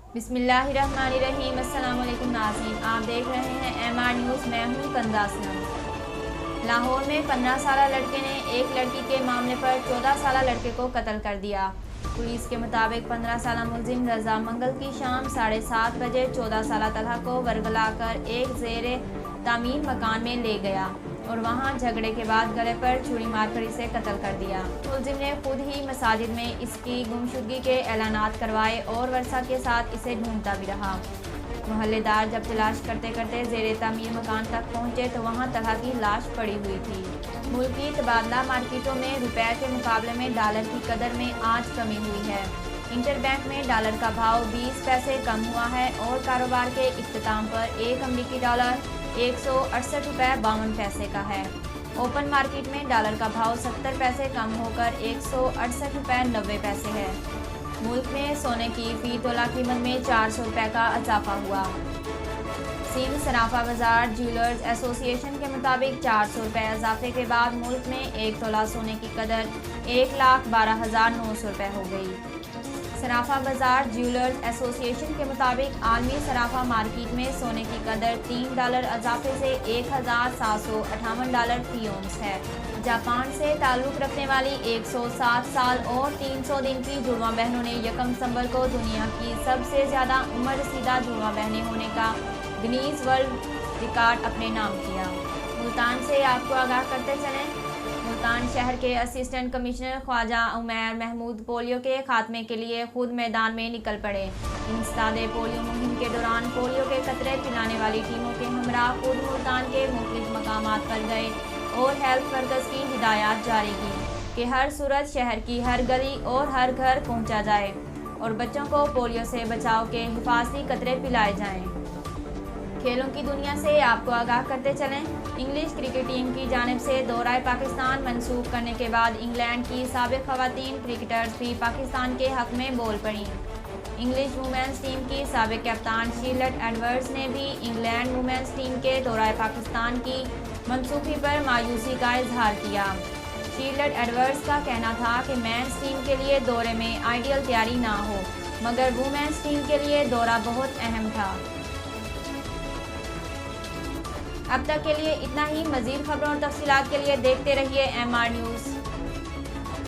बिस्मिल्लाहिर्रहमानिर्रहीम। अस्सलाम वालेकुम नाज़रीन, आप देख रहे हैं MR न्यूज़। मैं हूँ कंदा असलम। लाहौर में 15 साला लड़के ने एक लड़की के मामले पर 14 साला लड़के को कत्ल कर दिया। पुलिस के मुताबिक 15 साला मुलजिम रजा मंगल की शाम 7:30 बजे 14 साला तलहा को वरगला कर एक ज़ेरे तामीर मकान में ले गया और वहां झगड़े के बाद गले पर छुरी मारकर इसे कत्ल कर दिया। मुलजिम ने खुद ही मसाजिद में इसकी गुमशुदगी के ऐलानात करवाए और वर्षा के साथ इसे ढूंढता भी रहा। मोहल्लेदार जब तलाश करते करते ज़ेरे तामीर मकान तक पहुंचे तो वहां तलहा की लाश पड़ी हुई थी। मुल्क की तबादला मार्केटों में रुपए के मुकाबले में डॉलर की कदर में आज कमी हुई है। इंटरबैंक में डॉलर का भाव 20 पैसे कम हुआ है और कारोबार के इख्तिताम पर एक अमरीकी डॉलर 168 रुपये 52 पैसे का है। ओपन मार्केट में डॉलर का भाव 70 पैसे कम होकर 168 रुपये 90 पैसे है। मुल्क में सोने की फी तोला कीमत में 400 रुपये का इजाफा हुआ। सिंध सराफा बाजार ज्वेलर्स एसोसिएशन के मुताबिक 400 रुपये इजाफे के बाद मुल्क में एक तोला सोने की कदर 1,12,900 रुपये हो गई। सराफा बाजार ज्वेलर्स एसोसिएशन के मुताबिक आलमी सराफा मार्केट में सोने की कदर $3 इजाफे से $1,758 फी औंस है। जापान से ताल्लुक़ रखने वाली 107 साल और 300 दिन की जुड़वा बहनों ने 1 सितंबर को दुनिया की सबसे ज़्यादा उम्र रसीदा जुड़वा बहनें होने का गिनीज वर्ल्ड रिकॉर्ड अपने नाम किया। मुल्तान से आपको आगाह करते चलें, मुल्तान शहर के assistant commissioner Khawaja Umair Mahmood polio के खात्मे के लिए खुद मैदान में निकल पड़े। इंसदादे पोलियो मुहिम के दौरान पोलियो के कतरे पिलाने वाली टीमों के हमरा खुद मुल्तान के मुख्तलिफ मकामात पर गए और हेल्थ वर्कर्स की हिदायत जारी की कि हर सूरत शहर की हर गली और हर घर पहुंचा जाए और बच्चों को पोलियो से बचाव के हिफाजती कतरे पिलाए जाएं। खेलों की दुनिया से आपको आगाह करते चलें, इंग्लिश क्रिकेट टीम की जानिब से दौरा पाकिस्तान मंसूख करने के बाद इंग्लैंड की साबिक खवातीन क्रिकेटर्स भी पाकिस्तान के हक में बोल पड़ी। इंग्लिश वुमेन्स टीम की साबिक कप्तान शीलट एडवर्ड्स ने भी इंग्लैंड वुमेन्स टीम के दौरा पाकिस्तान की मनसूखी पर मायूसी का इजहार किया। शीलट एडवर्ड्स का कहना था कि मेंस टीम के लिए दौरे में आइडियल तैयारी ना हो, मगर वुमेन्स टीम के लिए दौरा बहुत अहम था। अब तक के लिए इतना ही। मज़ीद खबरों और तफसीलात के लिए देखते रहिए MR न्यूज़।